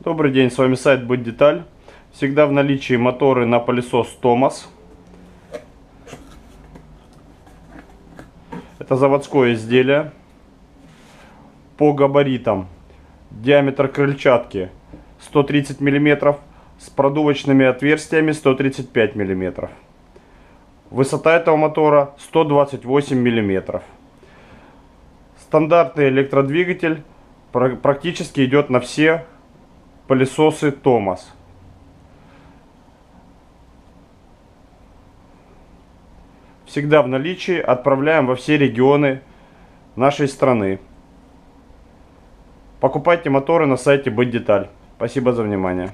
Добрый день, с вами сайт Быть Деталь. Всегда в наличии моторы на пылесос Томас. Это заводское изделие. По габаритам диаметр крыльчатки 130 мм с продувочными отверстиями 135 мм. Высота этого мотора 128 мм. Стандартный электродвигатель практически идет на все пылесосы Томас. Всегда в наличии, отправляем во все регионы нашей страны. Покупайте моторы на сайте Быть Деталь. Спасибо за внимание.